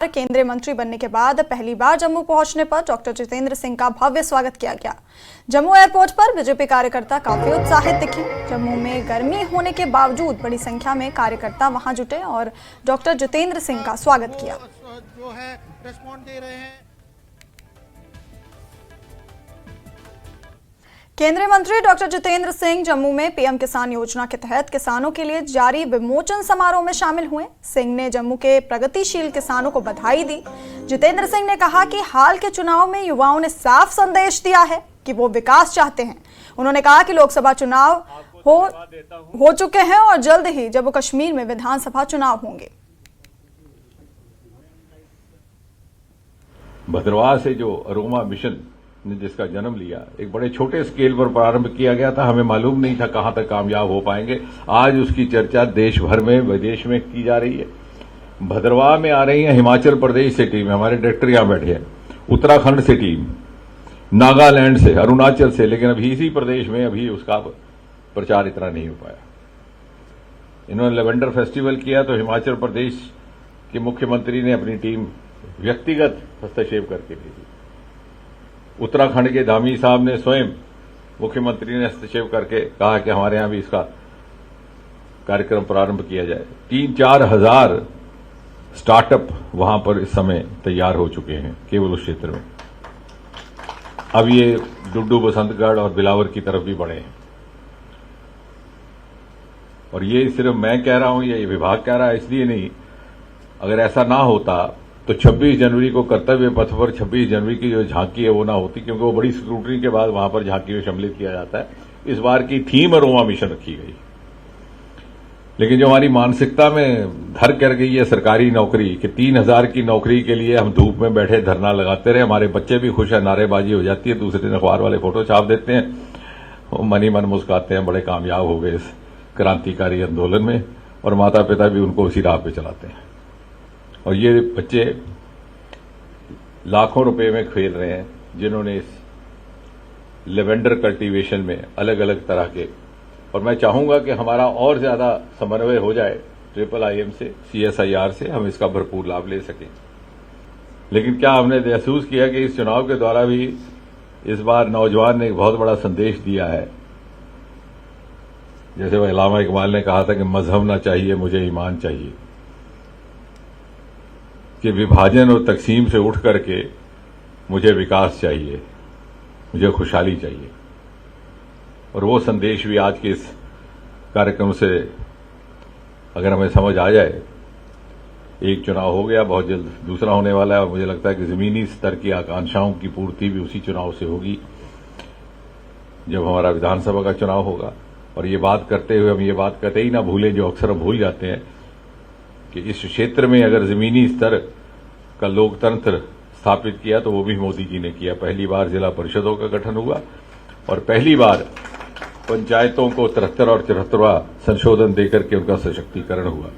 केंद्रीय मंत्री बनने के बाद पहली बार जम्मू पहुंचने पर डॉक्टर जितेंद्र सिंह का भव्य स्वागत किया गया। जम्मू एयरपोर्ट पर बीजेपी कार्यकर्ता काफी उत्साहित दिखे। जम्मू में गर्मी होने के बावजूद बड़ी संख्या में कार्यकर्ता वहां जुटे और डॉक्टर जितेंद्र सिंह का स्वागत किया। जो है रिस्पॉन्ड दे रहे हैं। केंद्रीय मंत्री डॉक्टर जितेंद्र सिंह जम्मू में पीएम किसान योजना के तहत किसानों के लिए जारी विमोचन समारोह में शामिल हुए। सिंह ने जम्मू के प्रगतिशील किसानों को बधाई दी। जितेंद्र सिंह ने कहा कि हाल के चुनाव में युवाओं ने साफ संदेश दिया है कि वो विकास चाहते हैं। उन्होंने कहा कि लोकसभा चुनाव हो चुके हैं और जल्द ही जम्मू कश्मीर में विधानसभा चुनाव होंगे। भद्रवाह से जो अरोमा मिशन ने जिसका जन्म लिया, एक बड़े छोटे स्केल पर प्रारंभ किया गया था। हमें मालूम नहीं था कहां तक कामयाब हो पाएंगे। आज उसकी चर्चा देश भर में, विदेश में की जा रही है। भद्रवाह में आ रही है हिमाचल प्रदेश से टीम, हमारे डायरेक्टर यहां बैठे हैं, उत्तराखंड से टीम, नागालैंड से, अरुणाचल से, लेकिन अभी इसी प्रदेश में अभी उसका प्रचार इतना नहीं हो पाया। इन्होंने लेवेंडर फेस्टिवल किया तो हिमाचल प्रदेश के मुख्यमंत्री ने अपनी टीम व्यक्तिगत हस्तक्षेप करके भेजी। उत्तराखंड के धामी साहब ने स्वयं, मुख्यमंत्री ने हस्तक्षेप करके कहा कि हमारे यहां भी इसका कार्यक्रम प्रारंभ किया जाए। 3-4 हजार स्टार्टअप वहां पर इस समय तैयार हो चुके हैं केवल उस क्षेत्र में। अब ये डुड्डू, बसंतगढ़ और बिलावर की तरफ भी बढ़े हैं। और ये सिर्फ मैं कह रहा हूं, ये विभाग कह रहा है इसलिए नहीं। अगर ऐसा ना होता तो 26 जनवरी को कर्तव्य पथ पर 26 जनवरी की जो झांकी है वो ना होती, क्योंकि वो बड़ी स्क्रूटनी के बाद वहां पर झांकी में सम्मिलित किया जाता है। इस बार की थीम अरोमा मिशन रखी गई। लेकिन जो हमारी मानसिकता में घर कर गई है सरकारी नौकरी, कि 3000 की नौकरी के लिए हम धूप में बैठे धरना लगाते रहे, हमारे बच्चे भी खुश है, नारेबाजी हो जाती है, दूसरे दिन अखबार वाले फोटो छाप देते हैं, वो मन ही मन मुस्कुराते हैं, बड़े कामयाब हो गए इस क्रांतिकारी आंदोलन में, और माता पिता भी उनको उसी राह पे चलाते हैं। और ये बच्चे लाखों रुपए में खेल रहे हैं, जिन्होंने इस लेवेंडर कल्टीवेशन में अलग अलग तरह के, और मैं चाहूंगा कि हमारा और ज्यादा समन्वय हो जाए IIIM से, CSIR से, हम इसका भरपूर लाभ ले सकें। लेकिन क्या हमने महसूस किया कि इस चुनाव के द्वारा भी इस बार नौजवान ने एक बहुत बड़ा संदेश दिया है। जैसे वो अल्लामा इकबाल ने कहा था कि मजहब ना चाहिए, मुझे ईमान चाहिए, कि विभाजन और तकसीम से उठ करके मुझे विकास चाहिए, मुझे खुशहाली चाहिए। और वो संदेश भी आज के इस कार्यक्रम से अगर हमें समझ आ जाए, एक चुनाव हो गया, बहुत जल्द दूसरा होने वाला है, और मुझे लगता है कि जमीनी स्तर की आकांक्षाओं की पूर्ति भी उसी चुनाव से होगी जब हमारा विधानसभा का चुनाव होगा। और ये बात करते हुए हम ये बात कहते ही ना भूलें, जो अक्सर हम भूल जाते हैं, कि इस क्षेत्र में अगर जमीनी स्तर का लोकतंत्र स्थापित किया तो वो भी मोदी जी ने किया। पहली बार जिला परिषदों का गठन हुआ और पहली बार पंचायतों को 73 और 74वां संशोधन देकर के उनका सशक्तिकरण हुआ।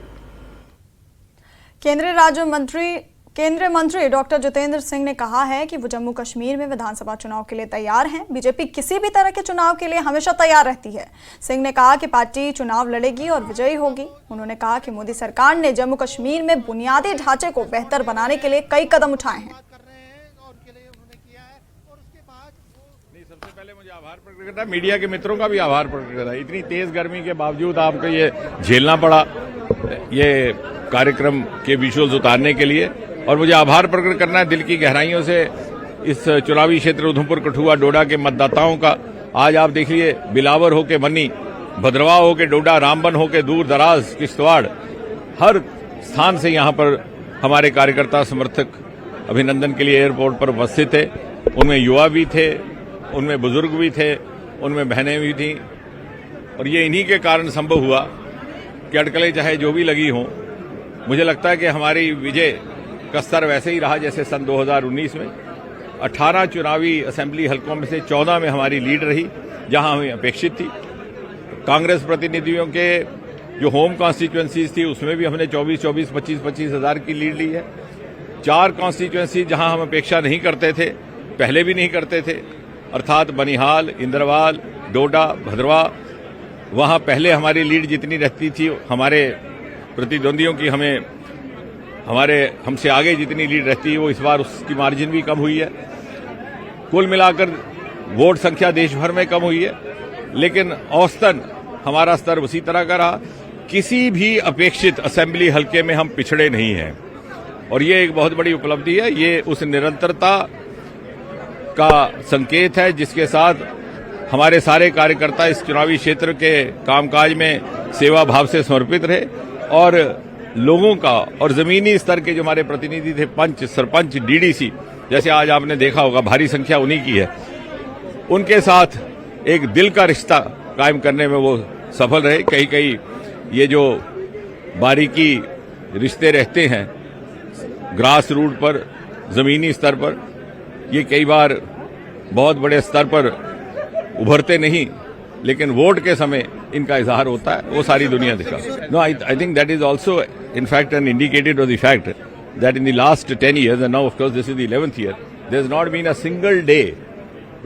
केंद्रीय मंत्री डॉक्टर जितेंद्र सिंह ने कहा है कि वो जम्मू कश्मीर में विधानसभा चुनाव के लिए तैयार हैं। बीजेपी किसी भी तरह के चुनाव के लिए हमेशा तैयार रहती है। सिंह ने कहा कि पार्टी चुनाव लड़ेगी और विजयी होगी। उन्होंने कहा कि मोदी सरकार ने जम्मू कश्मीर में बुनियादी ढांचे को बेहतर बनाने के लिए कई कदम उठाए हैं। सबसे पहले मुझे आभार प्रकट करना, मीडिया के मित्रों का भी आभार प्रकट करना। इतनी तेज गर्मी के बावजूद आपको ये झेलना पड़ा, ये कार्यक्रम के विजुअल्स उतारने के लिए। और मुझे आभार प्रकट करना है दिल की गहराइयों से इस चुनावी क्षेत्र उधमपुर, कठुआ, डोडा के मतदाताओं का। आज आप देखिए, बिलावर हो के मन्नी, भद्रवाह हो के डोडा, रामबन हो के दूर दराज, किश्तवाड़, हर स्थान से यहां पर हमारे कार्यकर्ता समर्थक अभिनंदन के लिए एयरपोर्ट पर उपस्थित थे। उनमें युवा भी थे, उनमें बुजुर्ग भी थे, उनमें बहनें भी थीं। और ये इन्हीं के कारण संभव हुआ कि अटकलें चाहे जो भी लगी हों, मुझे लगता है कि हमारी विजय का स्तर वैसे ही रहा जैसे सन 2019 में। 18 चुनावी असेंबली हलकों में से 14 में हमारी लीड रही, जहां हमें अपेक्षित थी। कांग्रेस प्रतिनिधियों के जो होम कॉन्स्टिट्यूएंसीज थी उसमें भी हमने 24-24, 25-25 हजार की लीड ली है। 4 कॉन्स्टिट्यूएंसी जहां हम अपेक्षा नहीं करते थे, पहले भी नहीं करते थे, अर्थात बनिहाल, इंद्रवाल, डोडा, भद्रवाह, वहां पहले हमारी लीड जितनी रहती थी, हमारे प्रतिद्वंदियों की हमसे आगे जितनी लीड रहती है वो इस बार उसकी मार्जिन भी कम हुई है। कुल मिलाकर वोट संख्या देश भर में कम हुई है, लेकिन औसतन हमारा स्तर उसी तरह का रहा। किसी भी अपेक्षित असेंबली हलके में हम पिछड़े नहीं हैं और ये एक बहुत बड़ी उपलब्धि है। ये उस निरंतरता का संकेत है जिसके साथ हमारे सारे कार्यकर्ता इस चुनावी क्षेत्र के कामकाज में सेवा भाव से समर्पित रहे और लोगों का और जमीनी स्तर के जो हमारे प्रतिनिधि थे, पंच, सरपंच, डीडीसी, जैसे आज आपने देखा होगा भारी संख्या उन्हीं की है, उनके साथ एक दिल का रिश्ता कायम करने में वो सफल रहे। कई कई ये जो बारीकी रिश्ते रहते हैं ग्रास रूट पर, जमीनी स्तर पर, ये कई बार बहुत बड़े स्तर पर उभरते नहीं, लेकिन वोट के समय इनका इजहार होता है, वो सारी दुनिया दिखा। No, I think that is also in fact an indicator of the fact that in the last 10 years, and now of course this is the 11th year, there's not been a single day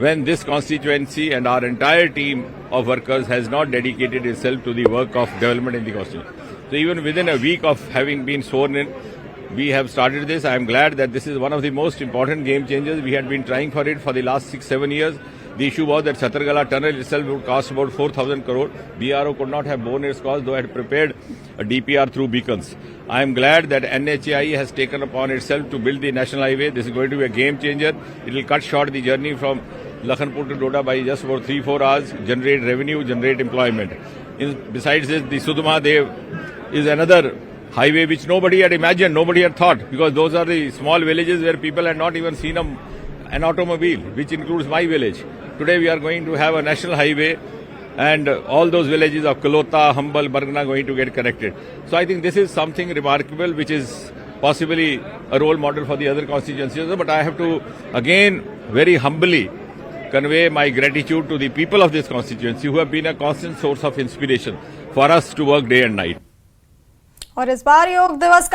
when this constituency and our entire team of workers has not dedicated itself to the work of development in the constituency. So even within a week of having been sworn in, we have started this. I am glad that this is one of the most important game changers. We had been trying for it for the last 6-7 years. The issue was that Chhatargala tunnel itself would cost about 4,000 crore. BRO could not have borne its cost, though it had prepared a DPR through beacons. I am glad that NHAI has taken upon itself to build the national highway. This is going to be a game changer. It will cut short the journey from Lakhanpur to Doda by just about 3-4 hours, generate revenue, generate employment. Besides this, the Sudhmadev is another highway which nobody had imagined, nobody had thought, because those are the small villages where people had not even seen an automobile, which includes my village. Today we are going to have a national highway and all those villages of Kalota, Hambal, Bargana going to get connected. So I think this is something remarkable which is possibly a role model for the other constituencies. But I have to again very humbly convey my gratitude to the people of this constituency who have been a constant source of inspiration for us to work day and night. और इस बार योग दिवस का